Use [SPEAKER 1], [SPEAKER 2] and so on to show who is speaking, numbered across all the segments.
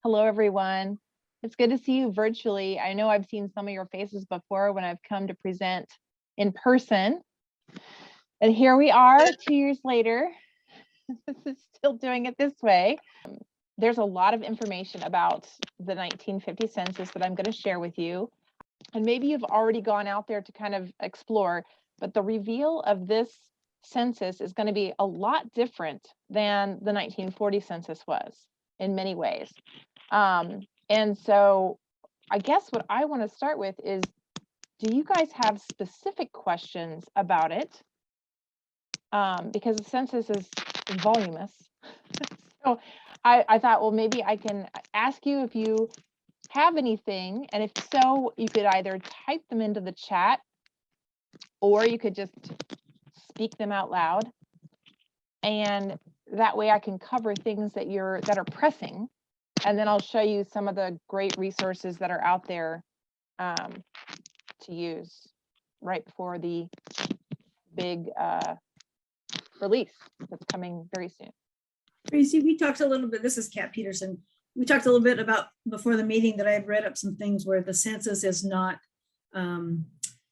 [SPEAKER 1] Hello, everyone. It's good to see you virtually. I know I've seen some of your faces before when I've come to present in person. And here we are 2 years later, still doing it this way. There's a lot of information about the 1950 census that I'm going to share with you. And maybe you've already gone out there to kind of explore, but the reveal of this census is going to be a lot different than the 1940 census was in many ways. And so I guess what I want to start with is, do you guys have specific questions about it? Because the census is voluminous. So I thought, well, maybe I can ask you if you have anything, and if so, you could either type them into the chat or you could just speak them out loud. And that way I can cover things that are pressing. And then I'll show you some of the great resources that are out there to use right before the big release that's coming very soon.
[SPEAKER 2] Tracy, we talked a little bit, this is Kat Peterson. We talked a little bit about before the meeting that I had read up some things where the census is not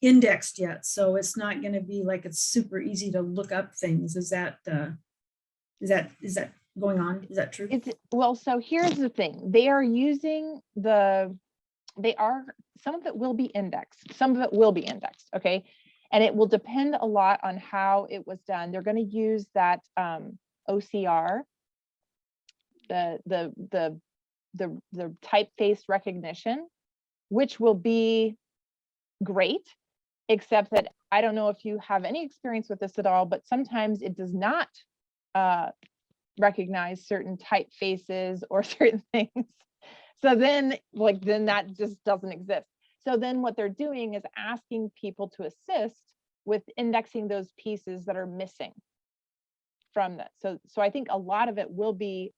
[SPEAKER 2] indexed yet. So it's not going to be like it's super easy to look up things. Is that going on? Is that true?
[SPEAKER 1] Well, so here's the thing. They are using some of it will be indexed. Some of it will be indexed. Okay. And it will depend a lot on how it was done. They're going to use that OCR, the typeface recognition, which will be great, except that I don't know if you have any experience with this at all, but sometimes it does not recognize certain typefaces or certain things. So then that just doesn't exist. So then what they're doing is asking people to assist with indexing those pieces that are missing from that. So I think a lot of it will be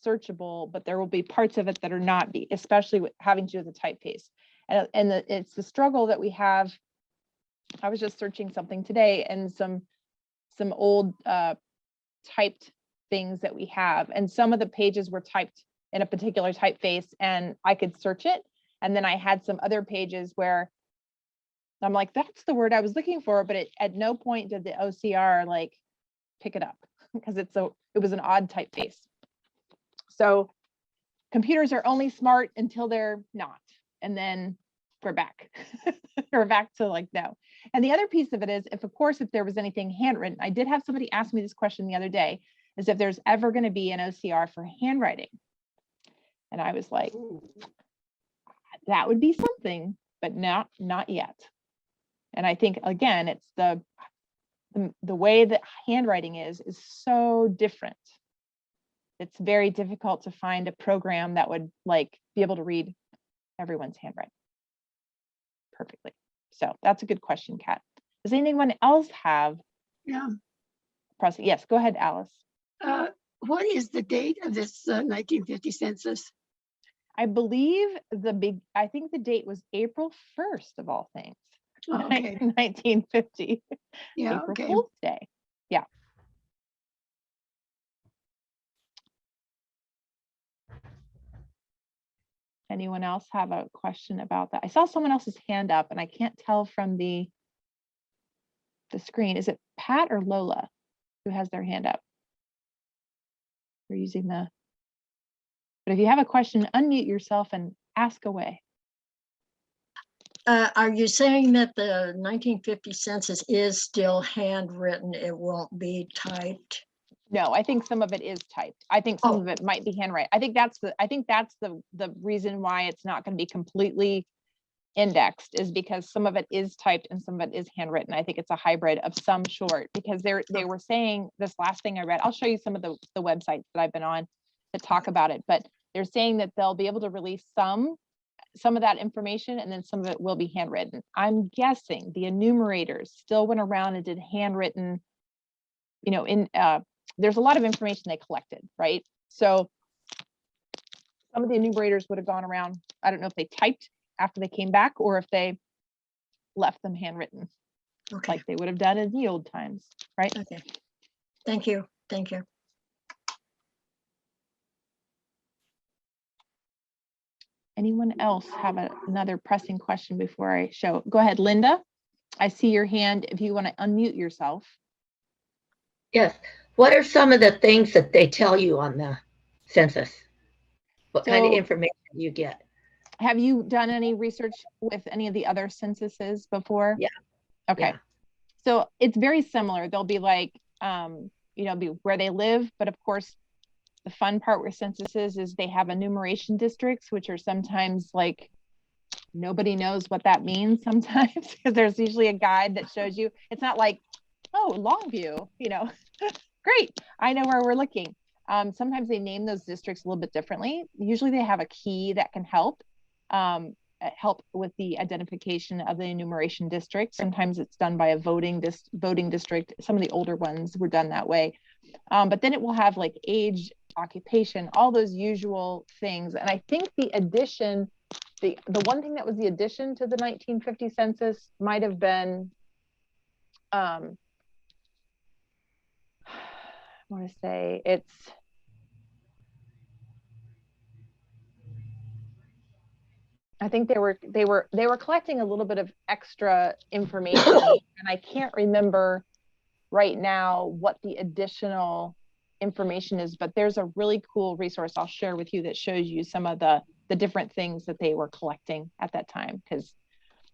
[SPEAKER 1] searchable, but there will be parts of it that are not, especially with having to do with the typeface. And it's the struggle that we have. I was just searching something today and some old typed things that we have, and some of the pages were typed in a particular typeface and I could search it. And then I had some other pages where I'm like, that's the word I was looking for, but at no point did the OCR like pick it up because it was an odd typeface. So computers are only smart until they're not. And then we're back. We're back to like, no. And the other piece of it is, if there was anything handwritten, I did have somebody ask me this question the other day, is if there's ever going to be an OCR for handwriting. And I was like, that would be something, but not yet. And I think, again, it's the way that handwriting is so different. It's very difficult to find a program that would like be able to read everyone's handwriting perfectly. So that's a good question, Kat. Does anyone else have?
[SPEAKER 3] Yeah.
[SPEAKER 1] Yes, go ahead, Alice.
[SPEAKER 3] What is the date of this 1950 census?
[SPEAKER 1] I believe I think the date was April 1st of all things.
[SPEAKER 3] Oh, okay.
[SPEAKER 1] 1950.
[SPEAKER 3] Yeah,
[SPEAKER 1] April
[SPEAKER 3] okay.
[SPEAKER 1] Fool's Day. Yeah. Anyone else have a question about that? I saw someone else's hand up and I can't tell from the screen. Is it Pat or Lola who has their hand up? We're using but if you have a question, unmute yourself and ask away.
[SPEAKER 4] Are you saying that the 1950 census is still handwritten? It won't be typed?
[SPEAKER 1] No, I think some of it is typed. I think some of it might be handwritten. I think that's the reason why it's not going to be completely indexed, is because some of it is typed and some of it is handwritten. I think it's a hybrid of some sort, because they were saying, this last thing I read, I'll show you some of the websites that I've been on that talk about it, but they're saying that they'll be able to release some of that information, and then some of it will be handwritten. I'm guessing the enumerators still went around and did handwritten, there's a lot of information they collected, right? So some of the enumerators would have gone around. I don't know if they typed after they came back or if they left them handwritten, like they would have done in the old times, right?
[SPEAKER 4] Okay. Thank you. Thank you.
[SPEAKER 1] Anyone else have another pressing question before I show? Go ahead, Linda. I see your hand if you want to unmute yourself.
[SPEAKER 5] Yes. What are some of the things that they tell you on the census? What kind of
[SPEAKER 1] So-
[SPEAKER 5] information do you get?
[SPEAKER 1] Have you done any research with any of the other censuses before?
[SPEAKER 5] Yeah.
[SPEAKER 1] Okay.
[SPEAKER 5] Yeah.
[SPEAKER 1] So it's very similar. They'll be like, be where they live, but of course, the fun part with censuses is they have enumeration districts, which are sometimes like, nobody knows what that means sometimes, because there's usually a guide that shows you. It's not like, oh, Longview, great, I know where we're looking. Sometimes they name those districts a little bit differently. Usually they have a key that can help with the identification of the enumeration district. Sometimes it's done by a voting district. Some of the older ones were done that way. But then it will have like age, occupation, all those usual things. And I think the addition, the one thing that was the addition to the 1950 census might have been, I want to say it's, I think they were collecting a little bit of extra information, and I can't remember right now what the additional information is, but there's a really cool resource I'll share with you that shows you some of the different things that they were collecting at that time, because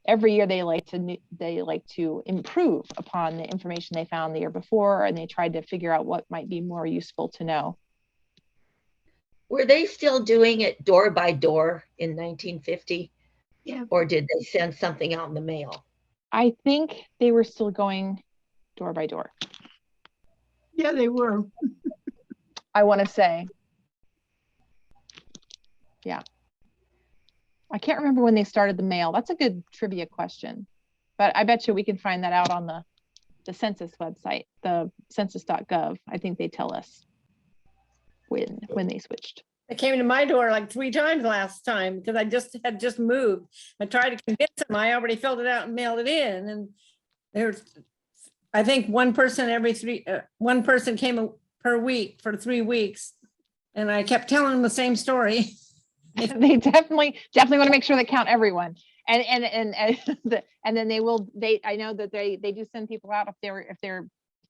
[SPEAKER 1] every year they like to improve upon the information they found the year before, and they tried to figure out what might be more useful to know.
[SPEAKER 5] Were they still doing it door by door in 1950?
[SPEAKER 3] Yeah.
[SPEAKER 5] Or did they send something out in the mail?
[SPEAKER 1] I think they were still going door by door.
[SPEAKER 3] Yeah, they were.
[SPEAKER 1] I want to say. Yeah. I can't remember when they started the mail. That's a good trivia question. But I bet you we can find that out on the census website, the census.gov. I think they tell us when they switched.
[SPEAKER 6] They came to my door like 3 times last time because I had just moved. I tried to convince them. I already filled it out and mailed it in, and there's, I think one person came per week for 3 weeks, and I kept telling them the same story.
[SPEAKER 1] They definitely want to make sure they count everyone, and then I know that they do send people out if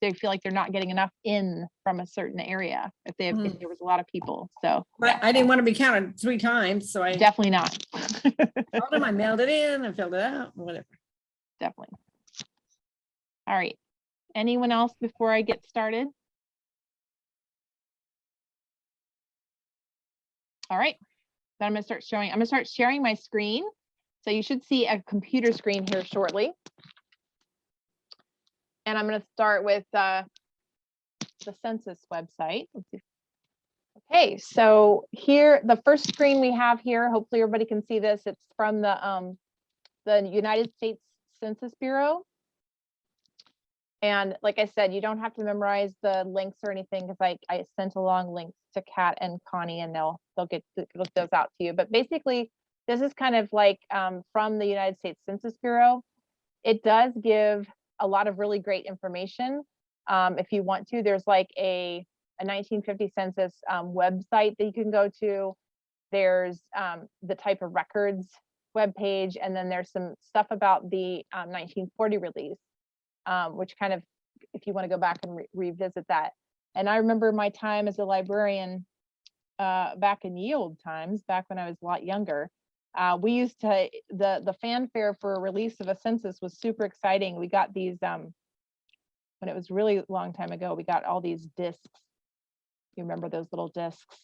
[SPEAKER 1] they feel like they're not getting enough in from a certain area, if there was a lot of people. So
[SPEAKER 6] But I didn't want to be counted 3 times, so I
[SPEAKER 1] definitely not.
[SPEAKER 6] told them I mailed it in and filled it out, whatever.
[SPEAKER 1] Definitely. All right. Anyone else before I get started? All right. Then I'm going to start sharing my screen. So you should see a computer screen here shortly. And I'm going to start with the census website. Okay, so here, the first screen we have here, hopefully everybody can see this. It's from the United States Census Bureau. And like I said, you don't have to memorize the links or anything, because I sent along links to Kat and Connie, and they'll get look those out to you. But basically, this is kind of like from the United States Census Bureau. It does give a lot of really great information. If you want to, there's like a 1950 census website that you can go to. There's the type of records webpage, and then there's some stuff about the 1940 release, which kind of, if you want to go back and revisit that. And I remember my time as a librarian back in ye olde times, back when I was a lot younger. We used to, the fanfare for a release of a census was super exciting. We got these, when it was really a long time ago, we got all these discs. You remember those little discs,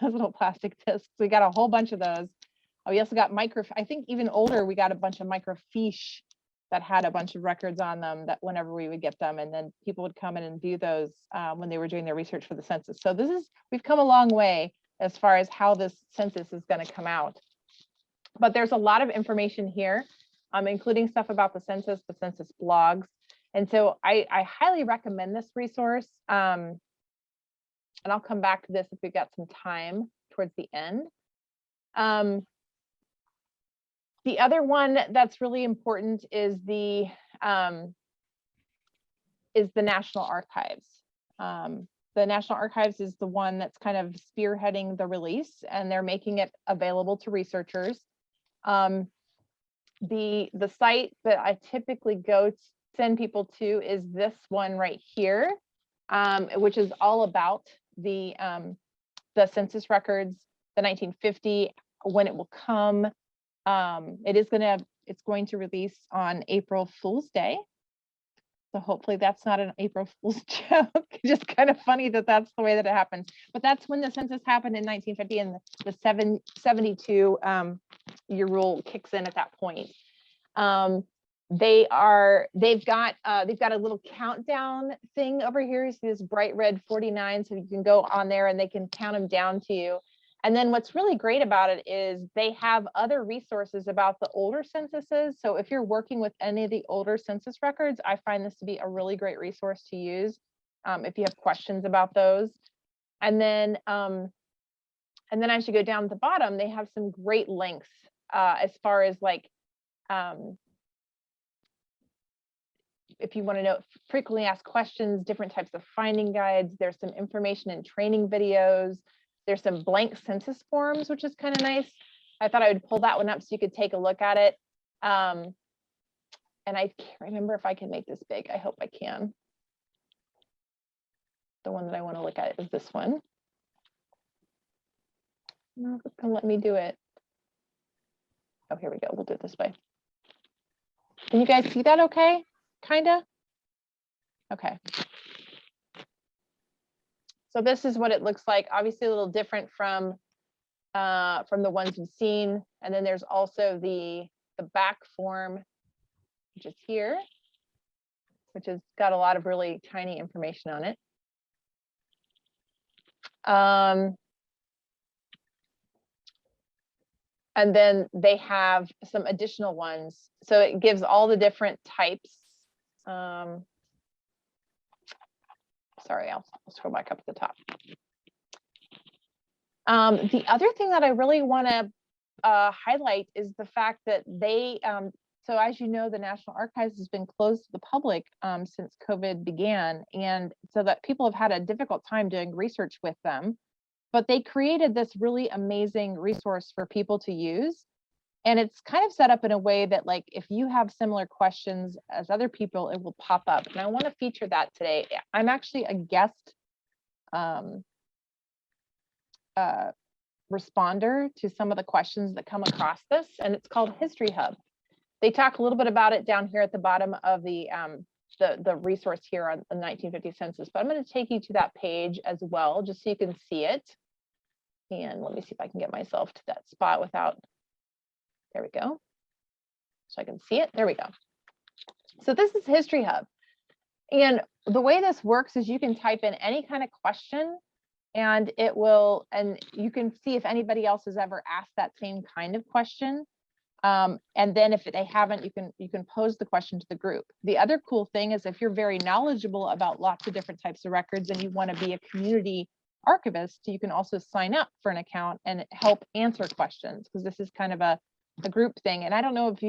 [SPEAKER 1] those little plastic discs? We got a whole bunch of those. We also got I think even older, we got a bunch of microfiche that had a bunch of records on them, that whenever we would get them, and then people would come in and view those when they were doing their research for the census. So we've come a long way as far as how this census is going to come out. But there's a lot of information here, including stuff about the census blogs. And so I highly recommend this resource. And I'll come back to this if we've got some time towards the end. The other one that's really important is the National Archives. the National Archives is the one that's kind of spearheading the release, and they're making it available to researchers. The site that I typically send people to is this one right here, which is all about the census records, the 1950, when it will come. It's going to release on April Fool's Day. So hopefully that's not an April Fool's joke. Just kind of funny that that's the way that it happens. But that's when the census happened in 1950, and the 772 year rule kicks in at that point. They've got a little countdown thing over here. You see this bright red 49, so you can go on there and they can count them down to you. And then what's really great about it is they have other resources about the older censuses. So if you're working with any of the older census records, I find this to be a really great resource to use if you have questions about those. And then as you go down to the bottom, they have some great links as far as like, if you want to know frequently asked questions, different types of finding guides. There's some information and training videos. There's some blank census forms, which is kind of nice. I thought I would pull that one up so you could take a look at it. And I can't remember if I can make this big. I hope I can. The one that I want to look at is this one. No, it's gonna let me do it. Oh, here we go. We'll do it this way. Can you guys see that okay? Kinda? Okay. So this is what it looks like. Obviously a little different from the ones you've seen. And then there's also the back form, which is here, which has got a lot of really tiny information on it. And then they have some additional ones. So it gives all the different types. Sorry, I'll scroll back up at the top. The other thing that I really want to highlight is the fact that they, so as you know, the National Archives has been closed to the public since COVID began. And so that people have had a difficult time doing research with them, but they created this really amazing resource for people to use. And it's kind of set up in a way that, like, if you have similar questions as other people, it will pop up. And I want to feature that today. I'm actually a guest responder to some of the questions that come across this, and it's called History Hub. They talk a little bit about it down here at the bottom of the resource here on the 1950 census, but I'm going to take you to that page as well, just so you can see it. And let me see if I can get myself to that spot without. There we go. So I can see it. There we go. So this is History Hub. And the way this works is you can type in any kind of question and it will, and you can see if anybody else has ever asked that same kind of question. And then if they haven't, you can pose the question to the group. The other cool thing is if you're very knowledgeable about lots of different types of records and you want to be a community archivist, you can also sign up for an account and help answer questions, because this is kind of a group thing. And I don't know if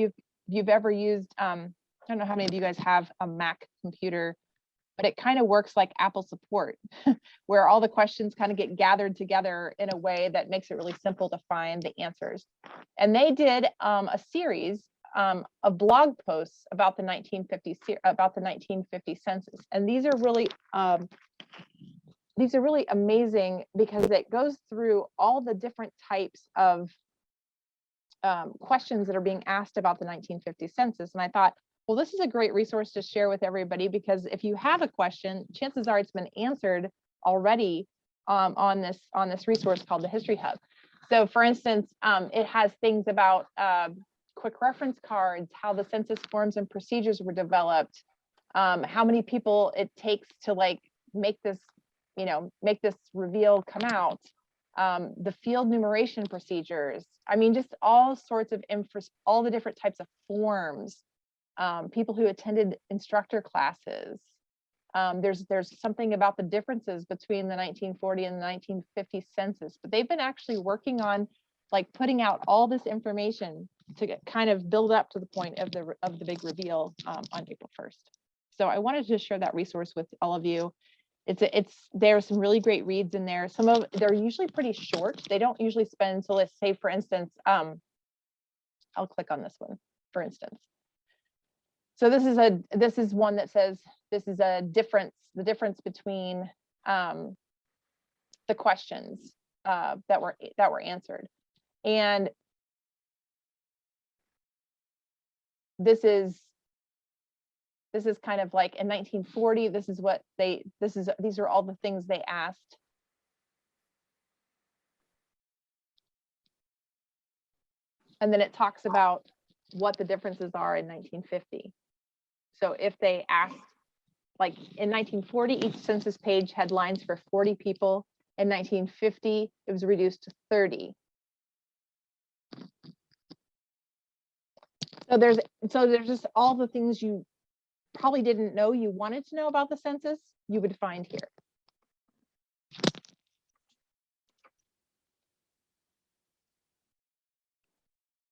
[SPEAKER 1] you've ever used, I don't know how many of you guys have a Mac computer, but it kind of works like Apple support, where all the questions kind of get gathered together in a way that makes it really simple to find the answers. And they did a series of blog posts about the 1950 census. And these are really amazing because it goes through all the different types of questions that are being asked about the 1950 census. And I thought, well, this is a great resource to share with everybody, because if you have a question, chances are it's been answered already on this resource called the History Hub. So for instance, it has things about quick reference cards, how the census forms and procedures were developed, how many people it takes to like make this reveal come out, the field numeration procedures. I mean, just all sorts of all the different types of forms, people who attended instructor classes. There's something about the differences between the 1940 and the 1950 census, but they've been actually working on like putting out all this information to kind of build up to the point of the big reveal on April 1st. So I wanted to share that resource with all of you. There's some really great reads in there. They're usually pretty short. They don't usually spend, so let's say for instance, I'll click on this one, for instance. So this is one that says this is the difference between the questions that were answered. And this is kind of like in 1940, these are all the things they asked. And then it talks about what the differences are in 1950. So if they asked, like in 1940, each census page had lines for 40 people. In 1950, it was reduced to 30. So there's just all the things you probably didn't know you wanted to know about the census, you would find here.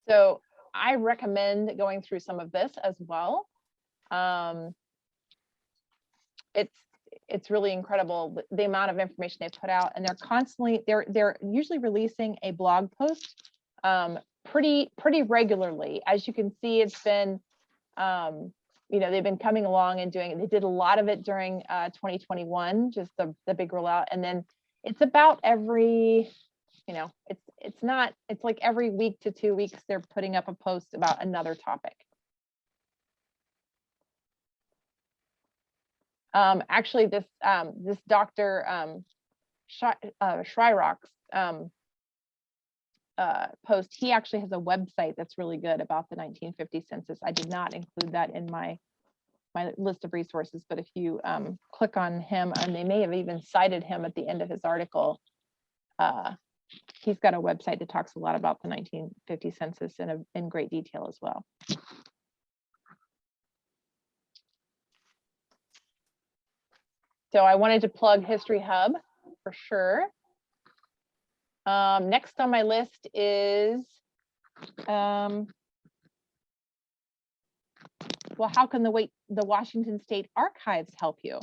[SPEAKER 1] So I recommend going through some of this as well. It's really incredible the amount of information they put out, and they're usually releasing a blog post pretty regularly. As you can see, it's been they've been coming along and doing it. They did a lot of it during 2021, just the big rollout, and then it's about every it's like every week to 2 weeks they're putting up a post about another topic. Actually, this Dr. Schreirock's post, he actually has a website that's really good about the 1950 census. I did not include that in my list of resources, but if you click on him, and they may have even cited him at the end of his article, he's got a website that talks a lot about the 1950 census in great detail as well. So I wanted to plug History Hub for sure. Next on my list is, well, how can the Washington State Archives help you?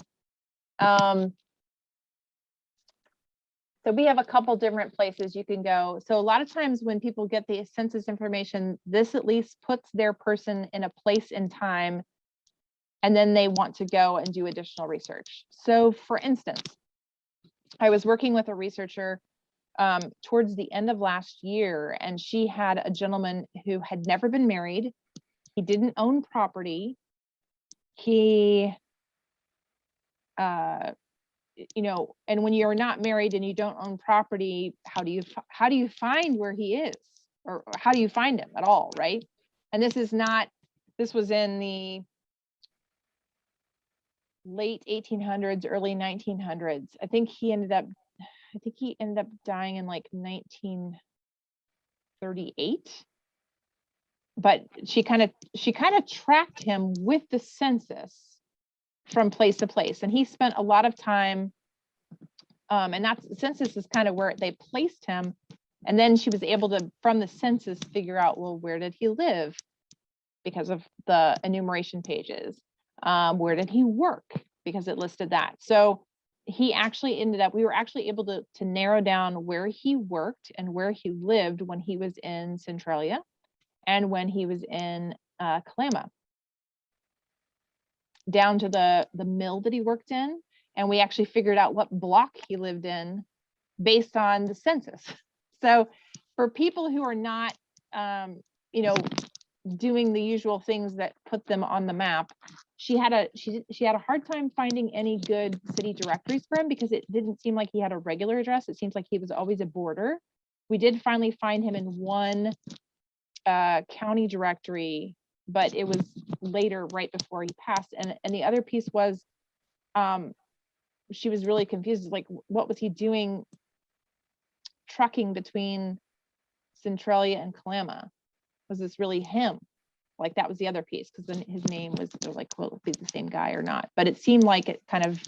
[SPEAKER 1] So we have a couple different places you can go. So a lot of times when people get the census information, this at least puts their person in a place in time, and then they want to go and do additional research. So for instance, I was working with a researcher towards the end of last year, and she had a gentleman who had never been married. He didn't own property. He, and when you're not married and you don't own property, how do you find where he is, or how do you find him at all, right? And this was in the late 1800s, early 1900s. I think he ended up dying in like 1938. But she kind of tracked him with the census from place to place, and he spent a lot of time, and that's census is kind of where they placed him. And then she was able to, from the census, figure out, well, where did he live because of the enumeration pages? Where did he work? Because it listed that. So he actually we were actually able to narrow down where he worked and where he lived when he was in Centralia and when he was in Kalama, down to the mill that he worked in. And we actually figured out what block he lived in based on the census. So for people who are not, doing the usual things that put them on the map, she had a hard time finding any good city directories for him because it didn't seem like he had a regular address. It seems like he was always a border. We did finally find him in one county directory, but it was later, right before he passed. And the other piece was, she was really confused, like, what was he doing trucking between Centralia and Kalama? Was this really him? Like, that was the other piece, because then his name was, they're like, well, if he's the same guy or not, but it seemed like it kind of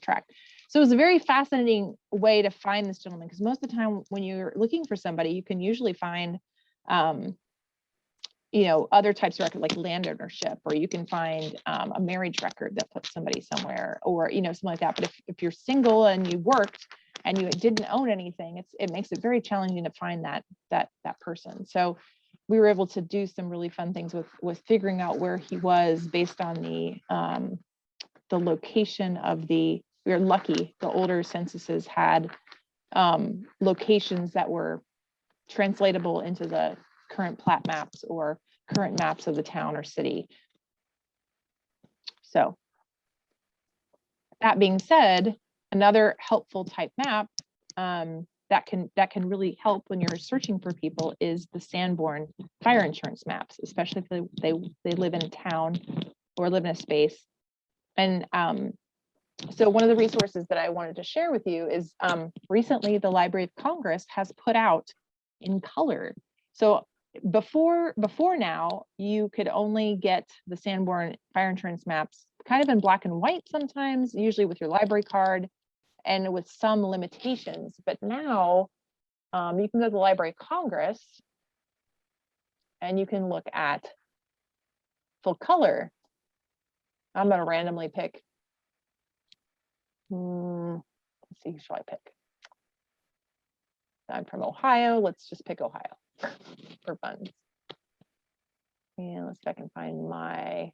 [SPEAKER 1] tracked. So it was a very fascinating way to find this gentleman, because most of the time when you're looking for somebody, you can usually find other types of record like land ownership, or you can find a marriage record that puts somebody somewhere, or something like that. But if you're single and you worked and you didn't own anything, it makes it very challenging to find that person. So we were able to do some really fun things with figuring out where he was based on the location of we were lucky, the older censuses had locations that were translatable into the current plat maps or current maps of the town or city. So that being said, another helpful type map that can really help when you're searching for people is the Sanborn fire insurance maps, especially if they live in a town or live in a space. And so one of the resources that I wanted to share with you is recently the Library of Congress has put out in color. So before now, you could only get the Sanborn fire insurance maps kind of in black and white sometimes, usually with your library card and with some limitations. But now you can go to the Library of Congress and you can look at full color. I'm going to randomly pick. Let's see, who shall I pick? I'm from Ohio. Let's just pick Ohio for fun. And let's see if I can find my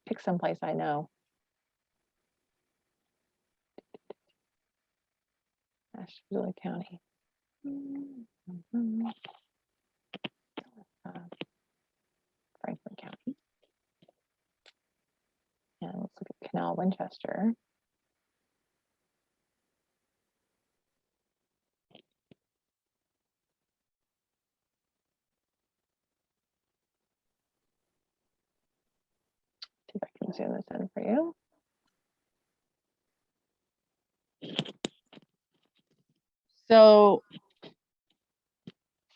[SPEAKER 1] pick someplace I know. Ashtabula County. Franklin County. And let's look at Canal Winchester. See if I can zoom this in for you. So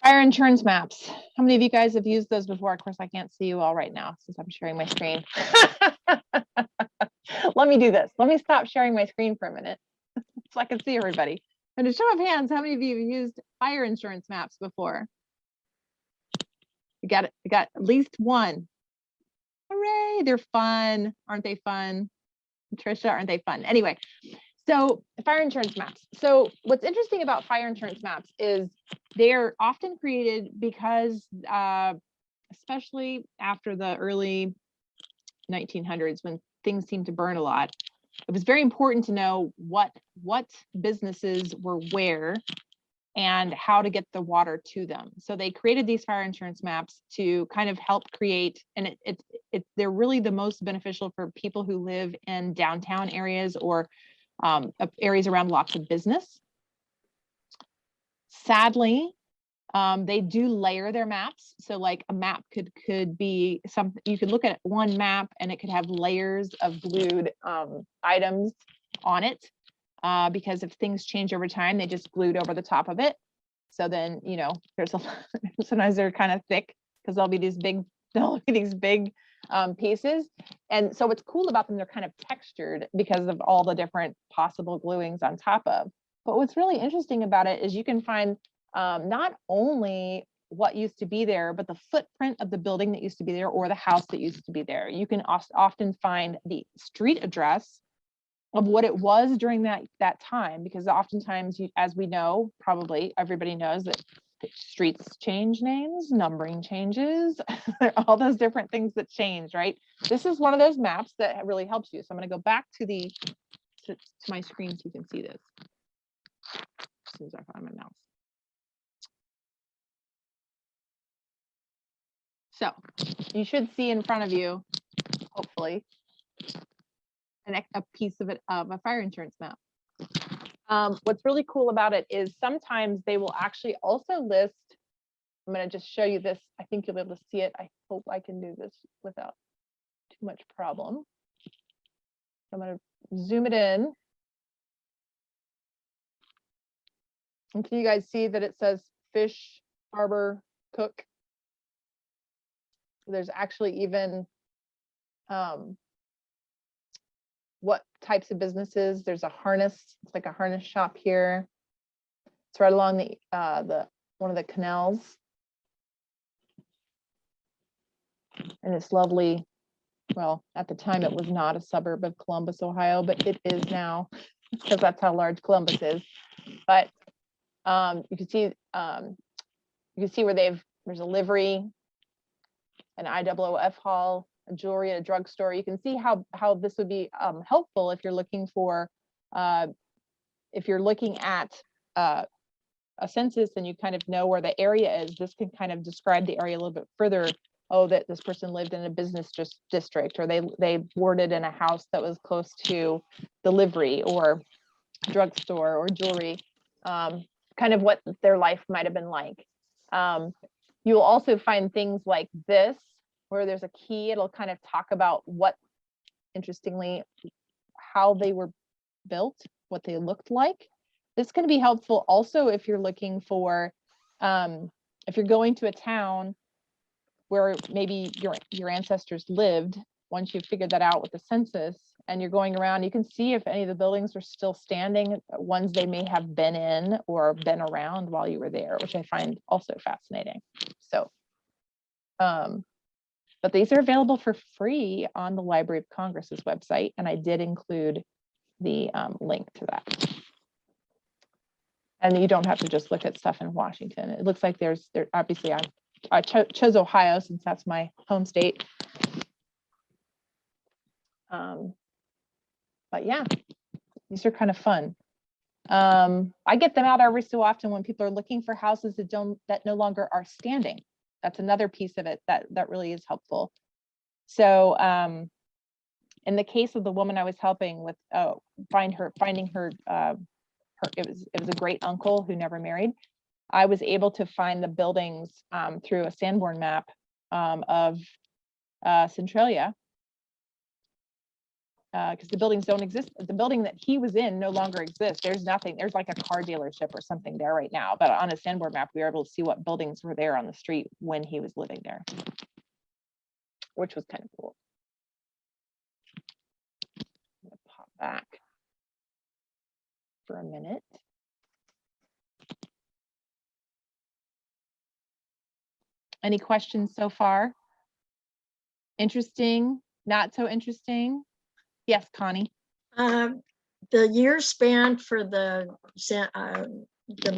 [SPEAKER 1] fire insurance maps. How many of you guys have used those before? Of course, I can't see you all right now since I'm sharing my screen. Let me do this. Let me stop sharing my screen for a minute so I can see everybody. And a show of hands, how many of you have used fire insurance maps before? You got it. You got at least one. Hooray, they're fun. Aren't they fun? Trisha, aren't they fun? Anyway, so fire insurance maps. So what's interesting about fire insurance maps is they're often created because, especially after the early 1900s, when things seemed to burn a lot, it was very important to know what businesses were where and how to get the water to them. So they created these fire insurance maps to kind of help create, and they're really the most beneficial for people who live in downtown areas or areas around lots of business. Sadly, they do layer their maps. So like a map could be something, you could look at one map and it could have layers of glued items on it. Because if things change over time, they just glued over the top of it. So then, there's sometimes they're kind of thick because there'll be these big pieces. And so what's cool about them, they're kind of textured because of all the different possible gluings on top of. But what's really interesting about it is you can find not only what used to be there, but the footprint of the building that used to be there or the house that used to be there. You can often find the street address of what it was during that time, because oftentimes, as we know, probably everybody knows that streets change names, numbering changes, all those different things that change, right? This is one of those maps that really helps you. So I'm going to go back to my screen so you can see this. As soon as I find my mouse. So you should see in front of you, hopefully, a piece of a fire insurance map. What's really cool about it is sometimes they will actually also list, I'm going to just show you this. I think you'll be able to see it. I hope I can do this without too much problem. I'm going to zoom it in. And can you guys see that it says Fish Harbor Cook? There's actually even what types of businesses. There's a harness, it's like a harness shop here. It's right along the one of the canals. And it's lovely. Well, at the time it was not a suburb of Columbus, Ohio, but it is now because that's how large Columbus is. But you can see where there's a livery, an IOOF hall, a jewelry, a drugstore. You can see how this would be helpful if you're looking for if you're looking at a census and you kind of know where the area is. This can kind of describe the area a little bit further. Oh, that this person lived in a business district, or they boarded in a house that was close to the livery or drugstore or jewelry, kind of what their life might have been like. You'll also find things like this, where there's a key. It'll kind of talk about what, interestingly, how they were built, what they looked like. This can be helpful also if you're looking for, if you're going to a town where maybe your ancestors lived. Once you've figured that out with the census and you're going around, you can see if any of the buildings are still standing, ones they may have been in or been around while you were there, which I find also fascinating. So, but these are available for free on the Library of Congress's website, and I did include the link to that. And you don't have to just look at stuff in Washington. It looks like there obviously I chose Ohio since that's my home state. But yeah, these are kind of fun. I get them out every so often when people are looking for houses that no longer are standing. That's another piece of it that really is helpful. So in the case of the woman I was helping with finding her, it was a great uncle who never married. I was able to find the buildings through a Sanborn map of Centralia, because the buildings don't exist. The building that he was in no longer exists. There's nothing. There's like a car dealership or something there right now. But on a Sanborn map, we were able to see what buildings were there on the street when he was living there, which was kind of cool. I'm gonna pop back for a minute. Any questions so far? Interesting, not so interesting? Yes, Connie.
[SPEAKER 4] The year span for the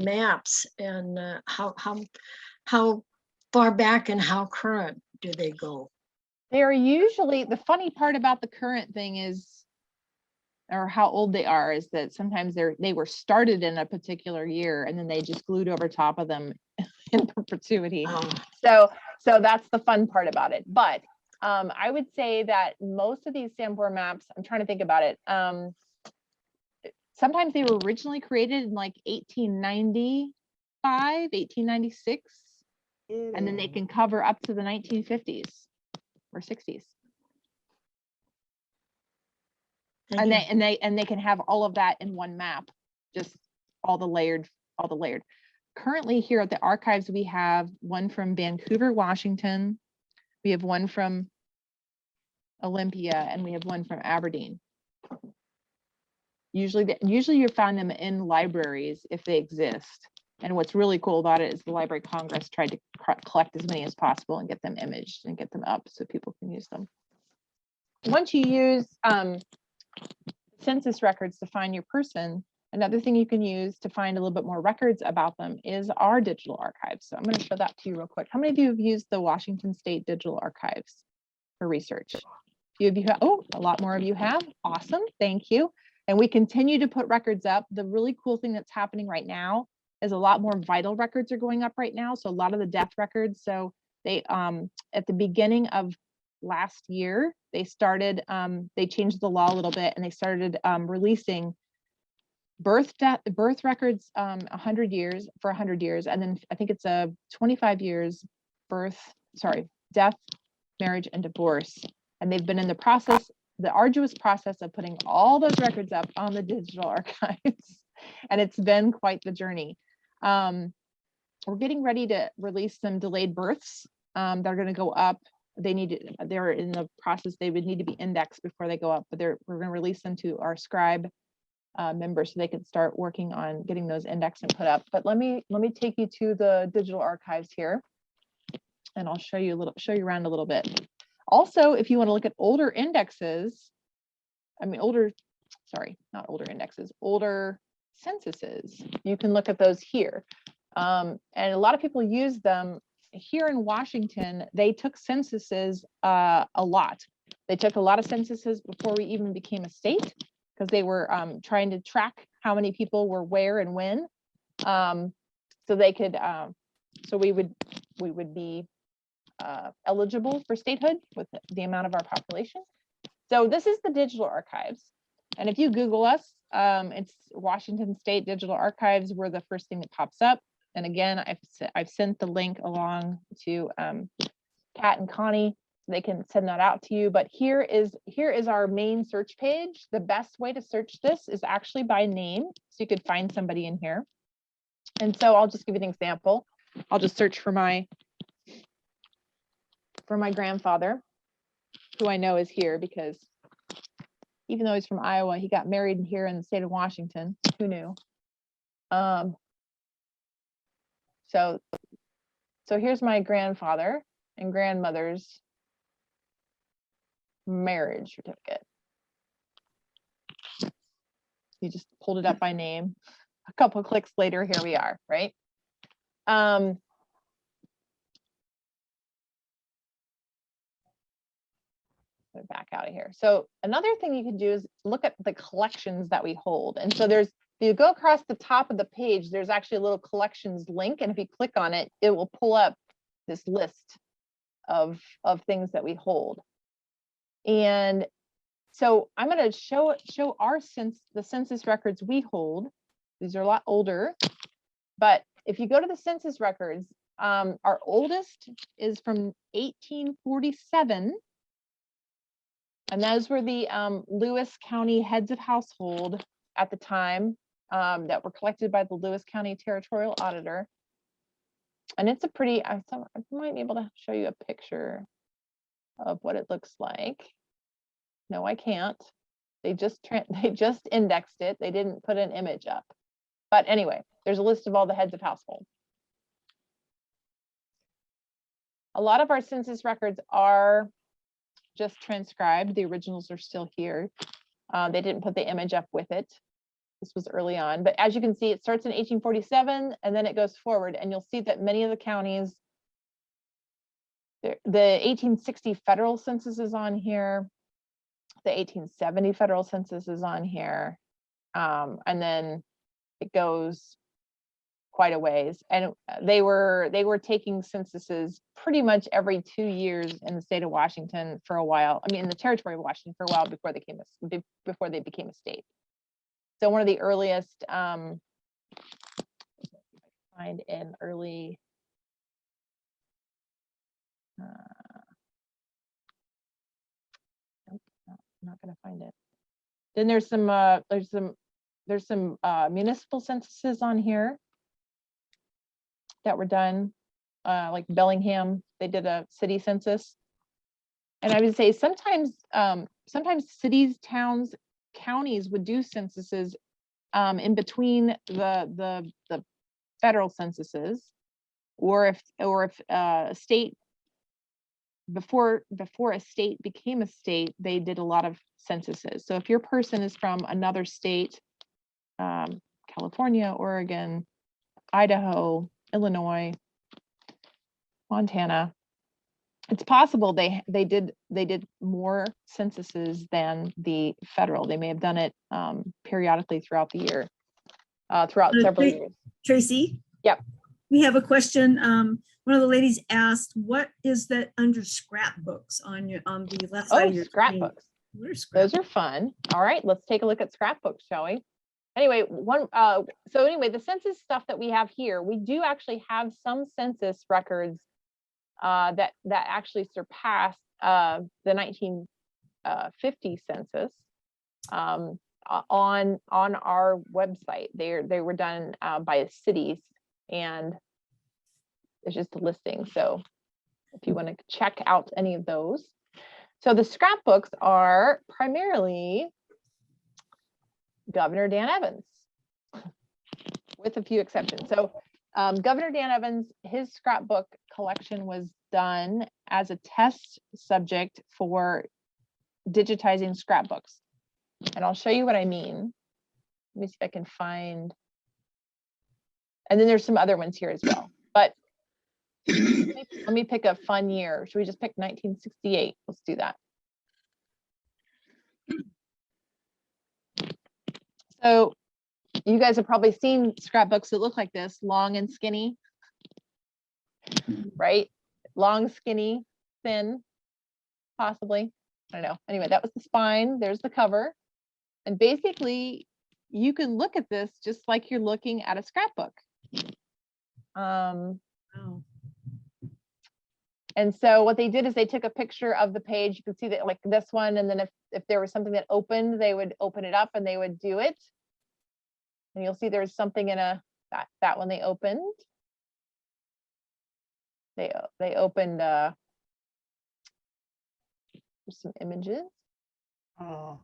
[SPEAKER 4] maps and how far back and how current do they go?
[SPEAKER 1] They are usually, the funny part about the current thing is, or how old they are, is that sometimes they were started in a particular year and then they just glued over top of them in perpetuity. So that's the fun part about it. But I would say that most of these Sanborn maps, I'm trying to think about it. Sometimes they were originally created in like 1895, 1896, and then they can cover up to the 1950s or 60s. And they can have all of that in one map, just all the layered. Currently here at the archives, we have one from Vancouver, Washington. We have one from Olympia, and we have one from Aberdeen. Usually you find them in libraries if they exist. And what's really cool about it is the Library of Congress tried to collect as many as possible and get them imaged and get them up so people can use them. Once you use census records to find your person, another thing you can use to find a little bit more records about them is our digital archives. So I'm going to show that to you real quick. How many of you have used the Washington State Digital Archives for research? A few of you have. Oh, a lot more of you have. Awesome. Thank you. And we continue to put records up. The really cool thing that's happening right now is a lot more vital records are going up right now. So a lot of the death records. So they at the beginning of last year, they started, they changed the law a little bit and they started releasing birth records 100 years for 100 years. And then I think it's a 25 years death, marriage, and divorce. And they've been in the process, the arduous process of putting all those records up on the digital archives. And it's been quite the journey. We're getting ready to release some delayed births. They're going to go up. They're in the process. They would need to be indexed before they go up, but we're going to release them to our scribe members so they can start working on getting those indexed and put up. But let me take you to the digital archives here, and I'll show you around a little bit. Also, if you want to look at older indexes, older censuses, you can look at those here. And a lot of people use them here in Washington. They took censuses a lot. They took a lot of censuses before we even became a state, because they were trying to track how many people were where and when, so they could, so we would be eligible for statehood with the amount of our population. So this is the digital archives. And if you Google us, it's Washington State Digital Archives. We're the first thing that pops up. And again, I've sent the link along to Kat and Connie. They can send that out to you. But here is our main search page. The best way to search this is actually by name. So you could find somebody in here. And so I'll just give you an example. I'll just search for my grandfather, who I know is here, because even though he's from Iowa, he got married here in the state of Washington. Who knew? So here's my grandfather and grandmother's marriage certificate. You just pulled it up by name. A couple of clicks later, here we are, right? Back out of here. So another thing you can do is look at the collections that we hold. And so if you go across the top of the page, there's actually a little collections link. And if you click on it, it will pull up this list of things that we hold. And so I'm going to show the census records we hold. These are a lot older, but if you go to the census records, our oldest is from 1847. And those were the Lewis County heads of household at the time, that were collected by the Lewis County Territorial Auditor. And it's a pretty, I might be able to show you a picture of what it looks like. No, I can't. They just indexed it. They didn't put an image up. But anyway, there's a list of all the heads of household. A lot of our census records are just transcribed. The originals are still here. They didn't put the image up with it. This was early on, but as you can see, it starts in 1847 and then it goes forward, and you'll see that many of the counties, the 1860 federal census is on here, the 1870 federal census is on here, and then it goes quite a ways. And they were taking censuses pretty much every 2 years in the state of Washington for a while. I mean, in the territory of Washington for a while before they became a state. So one of the earliest, find in early, nope, not going to find it. Then there's some municipal censuses on here that were done, like Bellingham, they did a city census. And I would say sometimes cities, towns, counties would do censuses in between the federal censuses, or if a state, before a state became a state, they did a lot of censuses. So if your person is from another state, California, Oregon, Idaho, Illinois, Montana, it's possible they did more censuses than the federal. They may have done it periodically throughout the year, throughout several years.
[SPEAKER 2] Tracy?
[SPEAKER 1] Yep.
[SPEAKER 2] We have a question. One of the ladies asked, what is that under scrapbooks on the left side of your screen?
[SPEAKER 1] Scrapbooks.
[SPEAKER 2] What are scrapbooks?
[SPEAKER 1] Those are fun. All right, let's take a look at scrapbooks, shall we? Anyway, the census stuff that we have here, we do actually have some census records that actually surpassed the 1950 census on our website. They were done by cities, and it's just a listing. So if you want to check out any of those. So the scrapbooks are primarily Governor Dan Evans, with a few exceptions. So Governor Dan Evans, his scrapbook collection was done as a test subject for digitizing scrapbooks. And I'll show you what I mean. Let me see if I can find, and then there's some other ones here as well. But let me pick a fun year. Should we just pick 1968? Let's do that. So you guys have probably seen scrapbooks that look like this, long and skinny, right? Long, skinny, thin, possibly. I don't know. Anyway, that was the spine. There's the cover. And basically, you can look at this just like you're looking at a scrapbook.
[SPEAKER 2] Wow.
[SPEAKER 1] And so what they did is they took a picture of the page. You can see that like this one, and then if there was something that opened, they would open it up and they would do it. And you'll see there's something in that one they opened. They opened some images.
[SPEAKER 3] Oh,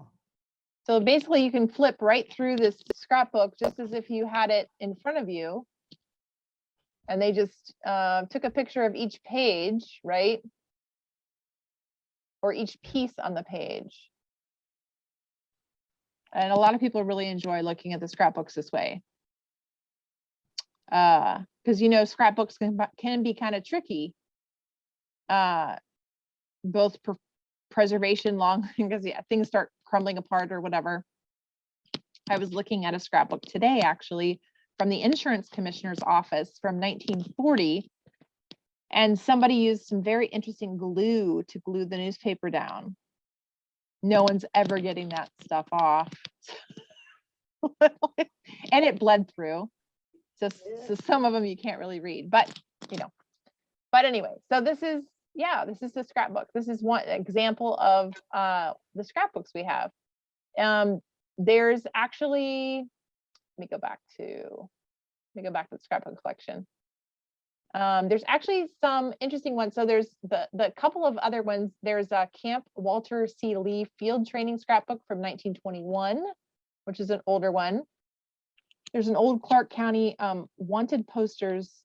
[SPEAKER 1] So basically you can flip right through this scrapbook just as if you had it in front of you. And they just took a picture of each page, right? Or each piece on the page. And a lot of people really enjoy looking at the scrapbooks this way. Because you know, scrapbooks can be kind of tricky. Both preservation long, because yeah, things start crumbling apart or whatever. I was looking at a scrapbook today, actually, from the insurance commissioner's office from 1940. And somebody used some very interesting glue to glue the newspaper down. No one's ever getting that stuff off. And it bled through. So some of them you can't really read, but you know. But anyway, so this is the scrapbook. This is one example of the scrapbooks we have. There's actually, let me go back to the scrapbook collection. There's actually some interesting ones. So there's the couple of other ones. There's a Camp Walter C. Lee field training scrapbook from 1921, which is an older one. There's an old Clark County wanted posters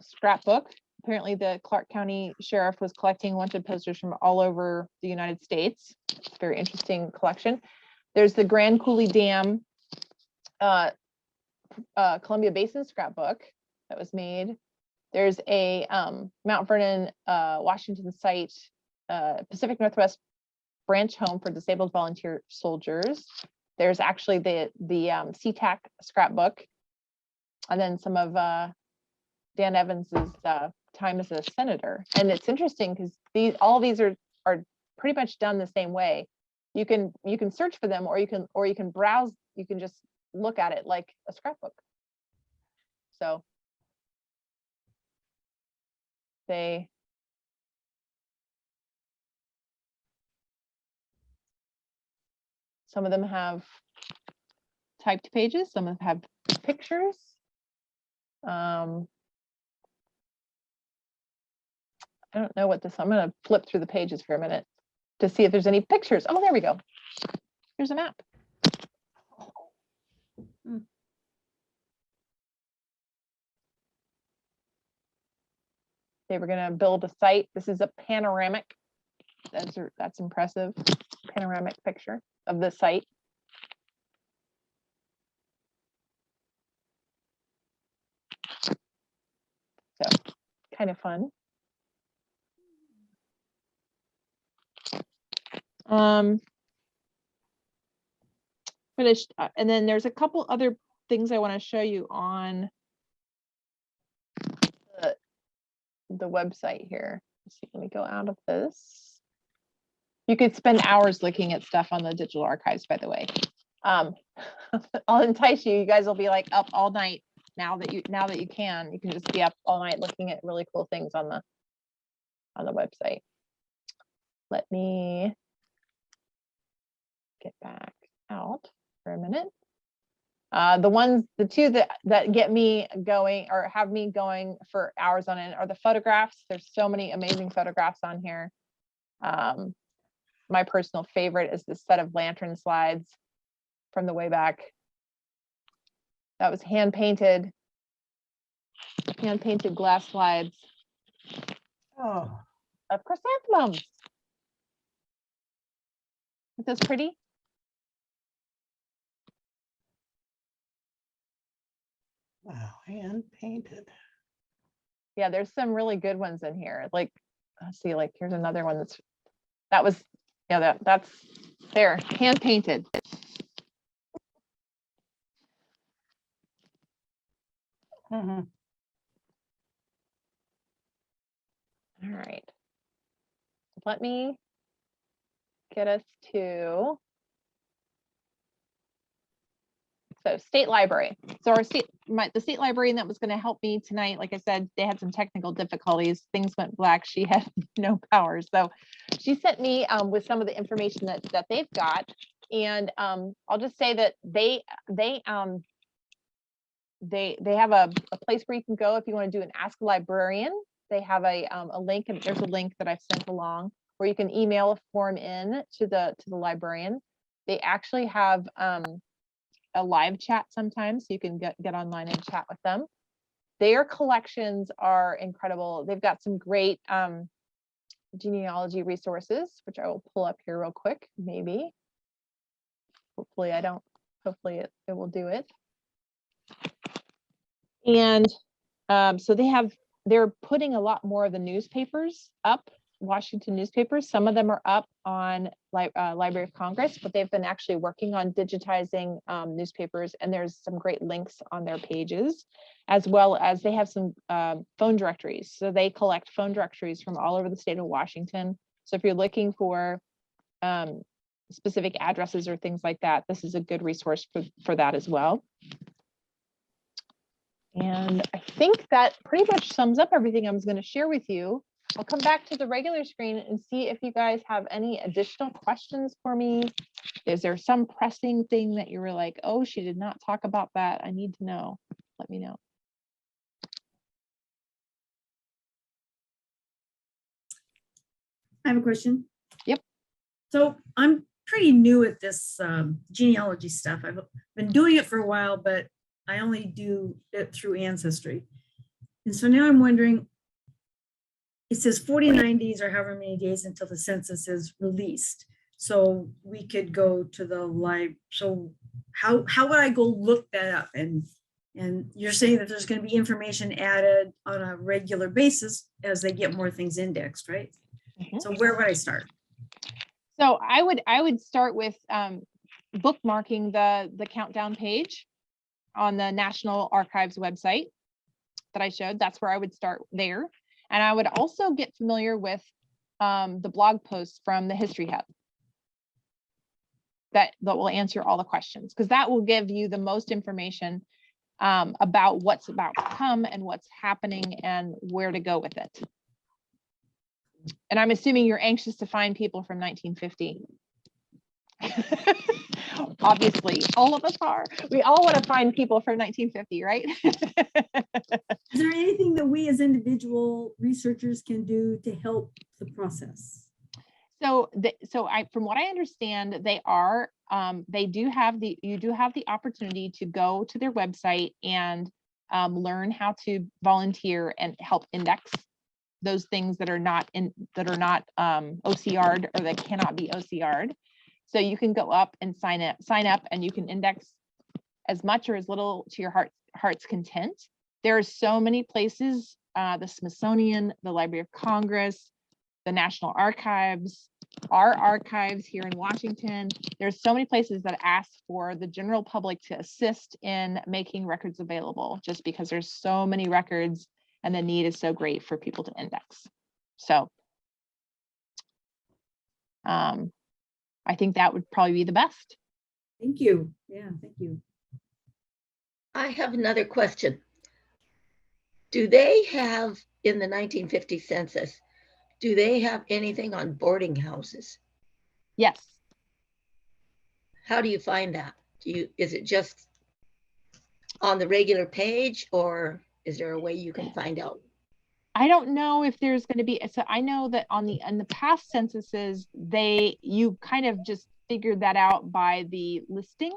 [SPEAKER 1] scrapbook. Apparently the Clark County Sheriff was collecting wanted posters from all over the United States. It's a very interesting collection. There's the Grand Coulee Dam Columbia Basin scrapbook that was made. There's a Mount Vernon, Washington site, Pacific Northwest branch home for disabled volunteer soldiers. There's actually the SeaTac scrapbook, and then some of Dan Evans's time as a senator. And it's interesting because all these are pretty much done the same way. You can search for them, or you can browse. You can just look at it like a scrapbook. So some of them have typed pages, some of them have pictures. I don't know what this, I'm going to flip through the pages for a minute to see if there's any pictures. Oh, there we go. Here's a map. They were going to build a site. This is a panoramic. That's impressive. Panoramic picture of the site. So kind of fun. Finished, and then there's a couple other things I want to show you on the website here. Let's see, let me go out of this. You could spend hours looking at stuff on the digital archives, by the way. I'll entice you. You guys will be like up all night now that you can. You can just be up all night looking at really cool things on the website. Let me get back out for a minute. The two that get me going or have me going for hours on end are the photographs. There's so many amazing photographs on here. My personal favorite is this set of lantern slides from the way back. That was hand painted glass slides
[SPEAKER 6] Oh,
[SPEAKER 1] of chrysanthemums. Aren't those pretty?
[SPEAKER 6] wow, hand painted.
[SPEAKER 1] Yeah, there's some really good ones in here. Like, let's see, like here's another one that's that's there, hand painted.
[SPEAKER 6] Mhm.
[SPEAKER 1] All right. Let me get us to state library. So our the state librarian that was going to help me tonight, like I said, they had some technical difficulties. Things went black. She had no power. So she sent me with some of the information that they've got. And I'll just say that they have a place where you can go if you want to do an Ask a Librarian. They have a link, and there's a link that I've sent along where you can email a form in to the librarian. They actually have a live chat sometimes, so you can get online and chat with them. Their collections are incredible. They've got some great genealogy resources, which I will pull up here real quick, maybe. Hopefully it will do it. And so they're putting a lot more of the newspapers up, Washington newspapers. Some of them are up on Library of Congress, but they've been actually working on digitizing newspapers, and there's some great links on their pages, as well as they have some phone directories. So they collect phone directories from all over the state of Washington. So if you're looking for specific addresses or things like that, this is a good resource for that as well. And I think that pretty much sums up everything I was going to share with you. I'll come back to the regular screen and see if you guys have any additional questions for me. Is there some pressing thing that you were like, oh, she did not talk about that, I need to know? Let me know.
[SPEAKER 2] I have a question.
[SPEAKER 1] Yep.
[SPEAKER 2] So I'm pretty new at this genealogy stuff. I've been doing it for a while, but I only do it through Ancestry. And so now I'm wondering, it says 49 days or however many days until the census is released. So we could go to the live. So how would I go look that up? And you're saying that there's going to be information added on a regular basis as they get more things indexed, right?
[SPEAKER 1] Mm-hmm.
[SPEAKER 2] So where would I start?
[SPEAKER 1] So I would start with bookmarking the countdown page on the National Archives website that I showed. That's where I would start there. And I would also get familiar with the blog posts from the History Hub that will answer all the questions, because that will give you the most information about what's about to come and what's happening and where to go with it. And I'm assuming you're anxious to find people from 1950. Obviously, all of us are. We all want to find people from 1950, right?
[SPEAKER 2] Is there anything that we as individual researchers can do to help the process?
[SPEAKER 1] So from what I understand, you do have the opportunity to go to their website and learn how to volunteer and help index those things that are not OCR'd or that cannot be OCR'd. So you can go up and sign up, and you can index as much or as little to your heart's content. There are so many places, the Smithsonian, the Library of Congress, the National Archives, our archives here in Washington. There's so many places that ask for the general public to assist in making records available, just because there's so many records and the need is so great for people to index. So I think that would probably be the best.
[SPEAKER 2] Thank you. Yeah, thank you.
[SPEAKER 5] I have another question. Do they have, in the 1950 census, do they have anything on boarding houses?
[SPEAKER 1] Yes.
[SPEAKER 5] How do you find that? Is it just on the regular page, or is there a way you can find out?
[SPEAKER 1] I don't know if there's going to be, so I know that in the past censuses, you kind of just figured that out by the listing.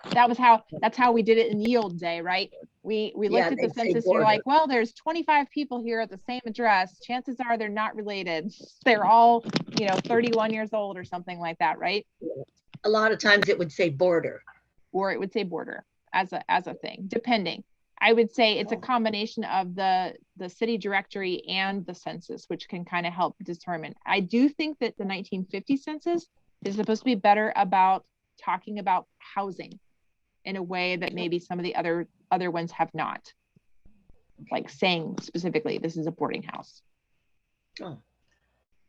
[SPEAKER 1] That's how we did it in the old day, right? We
[SPEAKER 5] Yeah,
[SPEAKER 1] looked at the
[SPEAKER 5] they'd say
[SPEAKER 1] census, you're
[SPEAKER 5] border.
[SPEAKER 1] like, well, there's 25 people here at the same address. Chances are they're not related. They're all, 31 years old or something like that, right?
[SPEAKER 5] A lot of times it would say border.
[SPEAKER 1] Or it would say border as a thing, depending. I would say it's a combination of the city directory and the census, which can kind of help determine. I do think that the 1950 census is supposed to be better about talking about housing in a way that maybe some of the other ones have not, like saying specifically this is a boarding house.
[SPEAKER 5] Oh,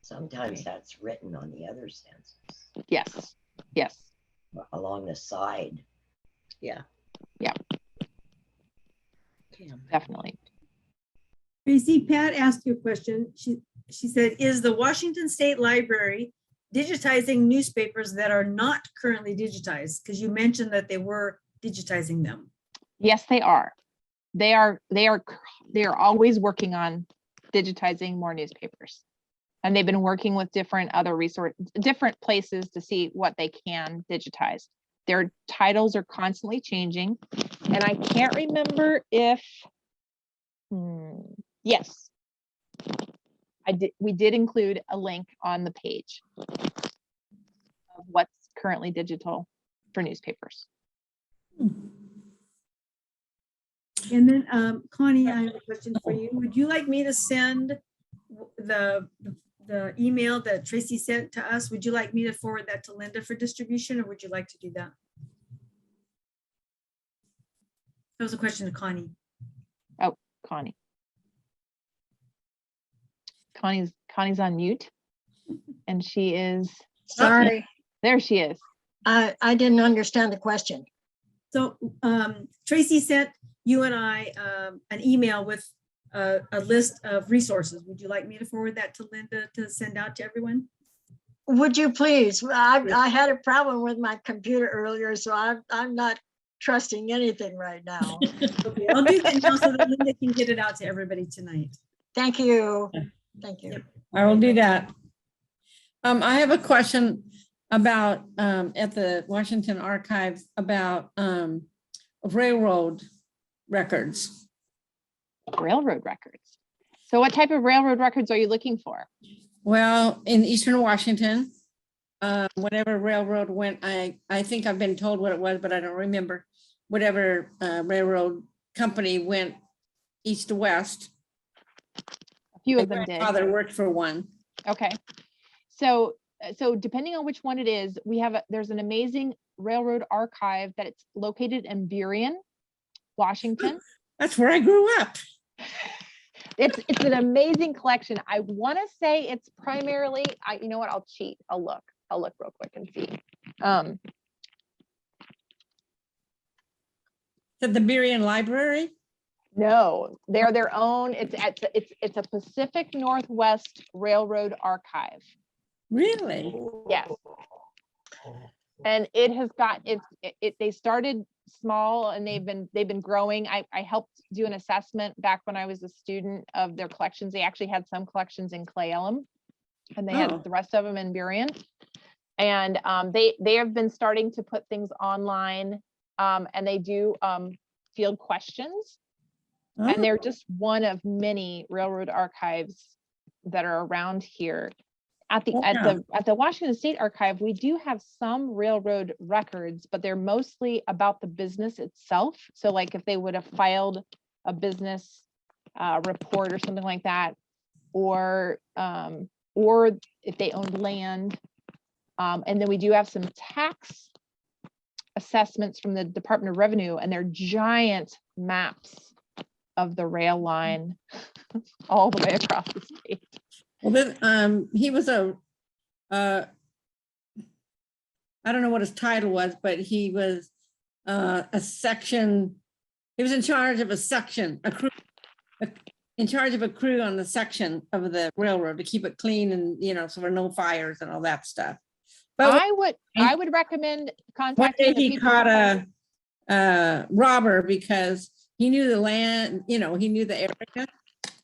[SPEAKER 7] Sometimes that's written on the other census
[SPEAKER 1] Yes,
[SPEAKER 7] along the side.
[SPEAKER 5] yeah.
[SPEAKER 1] Yeah.
[SPEAKER 5] Okay.
[SPEAKER 1] definitely.
[SPEAKER 2] Tracy, Pat asked you a question. She said, is the Washington State Library digitizing newspapers that are not currently digitized? Because you mentioned that they were digitizing them.
[SPEAKER 1] Yes, they are. They are always working on digitizing more newspapers. And they've been working with different places to see what they can digitize. Their titles are constantly changing. And I can't remember if, yes, we did include a link on the page of what's currently digital for newspapers.
[SPEAKER 2] And then Connie, I have a question for you. Would you like me to send the email that Tracy sent to us? Would you like me to forward that to Linda for distribution, or would you like to do that? That was a question to Connie.
[SPEAKER 1] Oh, Connie. Connie's on mute, and she is.
[SPEAKER 4] Sorry,
[SPEAKER 1] There she is.
[SPEAKER 4] I didn't understand the question.
[SPEAKER 2] So Tracy sent you and I an email with a list of resources. Would you like me to forward that to Linda to send out to everyone?
[SPEAKER 4] Would you please? I had a problem with my computer earlier, so I'm not trusting anything right now.
[SPEAKER 2] Okay, I'll do that now so that Linda can get it out to everybody tonight.
[SPEAKER 4] Thank you. Thank you.
[SPEAKER 2] Yep.
[SPEAKER 6] I will do that. I have a question about at the Washington Archives about railroad records.
[SPEAKER 1] Railroad records. So what type of railroad records are you looking for?
[SPEAKER 6] Well, in Eastern Washington, whatever railroad went, I think I've been told what it was, but I don't remember. Whatever railroad company went east to west.
[SPEAKER 1] A few
[SPEAKER 6] My
[SPEAKER 1] of them did.
[SPEAKER 6] grandfather worked for one.
[SPEAKER 1] Okay. So depending on which one it is, there's an amazing railroad archive that it's located in Burien, Washington.
[SPEAKER 6] That's where I grew up.
[SPEAKER 1] It's an amazing collection. I want to say it's primarily, you know what, I'll cheat. I'll look real quick and see.
[SPEAKER 6] At the Burien Library?
[SPEAKER 1] No, they're their own. It's a Pacific Northwest Railroad archive.
[SPEAKER 6] Really?
[SPEAKER 1] Yes. And it has got they started small and they've been growing. I helped do an assessment back when I was a student of their collections. They actually had some collections in Clay Elum and they had the rest of them in Burien. And they have been starting to put things online, and they do field questions. And they're just one of many railroad archives that are around here. At the Washington State Archive, we do have some railroad records, but they're mostly about the business itself. So like if they would have filed a business report or something like that, or if they owned land. And then we do have some tax assessments from the Department of Revenue, and they're giant maps of the line all the way across the state.
[SPEAKER 6] Well, then, he was I don't know what his title was, but he was a section, he was in charge of a section, in charge of a crew on the section of the railroad to keep it clean and, so there are no fires and all that stuff. But
[SPEAKER 1] I would recommend
[SPEAKER 6] one
[SPEAKER 1] contacting
[SPEAKER 6] day
[SPEAKER 1] the
[SPEAKER 6] he
[SPEAKER 1] people.
[SPEAKER 6] caught a robber because he knew the land, he knew the area,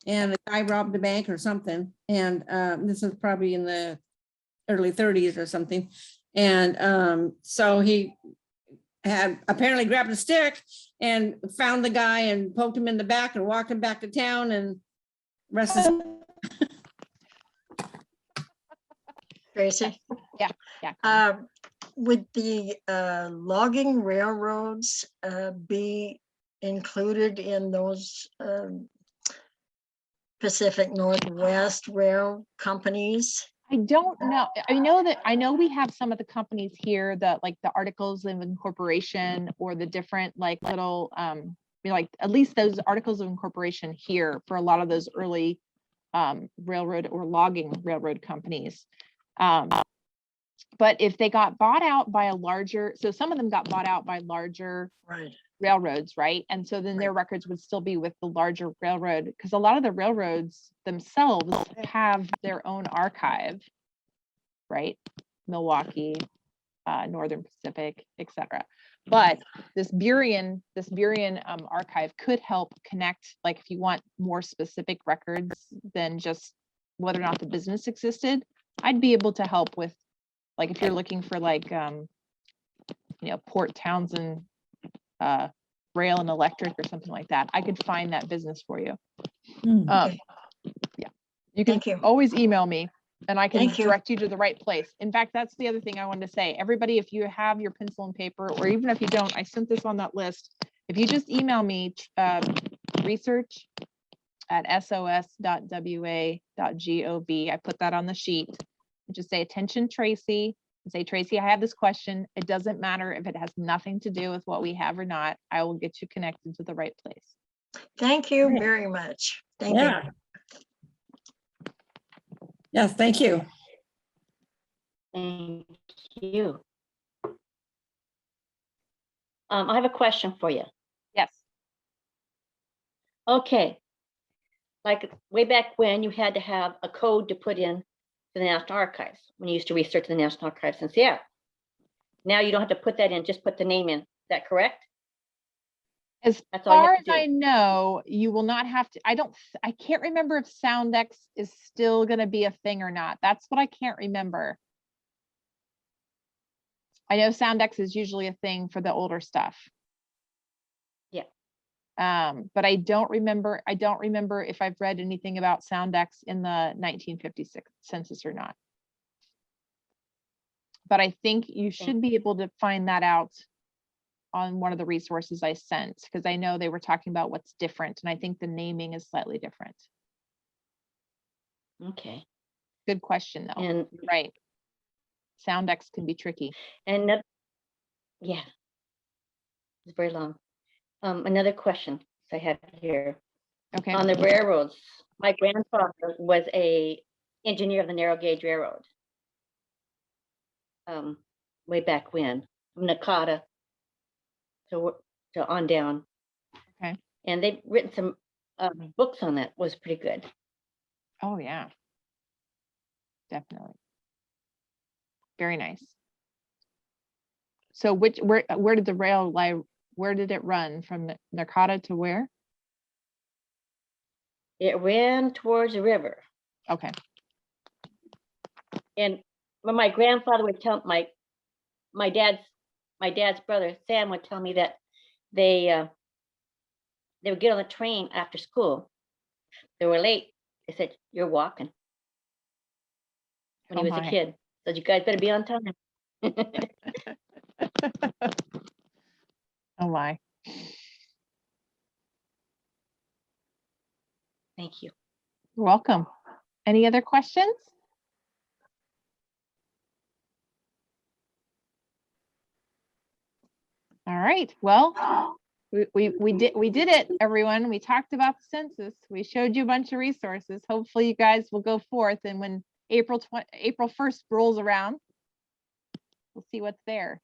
[SPEAKER 6] and the guy robbed a bank or something. And this is probably in the early 30s or something. And so he had apparently grabbed a stick and found the guy and poked him in the back and walked him back to town, and rest is
[SPEAKER 4] Tracy?
[SPEAKER 1] Yeah.
[SPEAKER 4] Would the logging railroads be included in those Pacific Northwest rail companies?
[SPEAKER 1] I don't know. I know we have some of the companies here that like the articles of incorporation or the different like little like at least those articles of incorporation here for a lot of those early railroad or logging railroad companies. But if they got bought out by a larger, so some of them got bought out by larger
[SPEAKER 4] Right.
[SPEAKER 1] railroads, right? And so then their records would still be with the larger railroad, because a lot of the railroads themselves have their own archive, right? Milwaukee, Northern Pacific, etc. But this Burien archive could help connect, like if you want more specific records than just whether or not the business existed, I'd be able to help with, like if you're looking for like, Port Townsend, rail and electric or something like that, I could find that business for you.
[SPEAKER 4] Okay.
[SPEAKER 1] Yeah, you can
[SPEAKER 4] Thank you.
[SPEAKER 1] always email me and I can
[SPEAKER 4] Thank you.
[SPEAKER 1] direct you to the right place. In fact, that's the other thing I wanted to say. Everybody, if you have your pencil and paper, or even if you don't, I sent this on that list. If you just email me research@sos.wa.gov, I put that on the sheet. Just say, attention, Tracy, and say, Tracy, I have this question. It doesn't matter if it has nothing to do with what we have or not. I will get you connected to the right place.
[SPEAKER 4] Thank you very much. Thank you.
[SPEAKER 6] yeah. Yes, thank you.
[SPEAKER 8] Thank you. I have a question for you.
[SPEAKER 1] Yes.
[SPEAKER 8] Okay. Like way back when you had to have a code to put in to the National Archives, when you used to research the National Archives in Seattle. Now you don't have to put that in, just put the name in. Is that correct?
[SPEAKER 1] As
[SPEAKER 8] That's all you
[SPEAKER 1] far
[SPEAKER 8] have
[SPEAKER 1] as
[SPEAKER 8] to do.
[SPEAKER 1] I know, you will not have to, I can't remember if SoundX is still going to be a thing or not. That's what I can't remember. I know SoundX is usually a thing for the older stuff.
[SPEAKER 8] Yeah.
[SPEAKER 1] But I don't remember if I've read anything about SoundX in the 1956 census or not. But I think you should be able to find that out on one of the resources I sent, because I know they were talking about what's different, and I think the naming is slightly different.
[SPEAKER 8] Okay.
[SPEAKER 1] Good question though.
[SPEAKER 8] And
[SPEAKER 1] Right. SoundX can be tricky.
[SPEAKER 8] yeah, it's very long. Another question I have here.
[SPEAKER 1] Okay.
[SPEAKER 8] On the railroads, my grandfather was a engineer of the narrow gauge railroad. Way back when, from Nakata to on down.
[SPEAKER 1] Okay.
[SPEAKER 8] And they've written some books on that. Was pretty good.
[SPEAKER 1] Oh yeah. Definitely. Very nice. So where did the rail lie? Where did it run from Nakata to where?
[SPEAKER 8] It ran towards the river.
[SPEAKER 1] Okay.
[SPEAKER 8] And when my grandfather would tell my dad's brother Sam would tell me that they would get on the train after school. They were late. They said, "You're walking." When
[SPEAKER 1] Oh
[SPEAKER 8] he was
[SPEAKER 1] my.
[SPEAKER 8] a kid, said, "You guys better be on time."
[SPEAKER 1] Oh my.
[SPEAKER 8] Thank you.
[SPEAKER 1] You're welcome. Any other questions? All right. Well, we did it, everyone. We talked about the census. We showed you a bunch of resources. Hopefully you guys will go forth, and when April 1st rolls around, we'll see what's there.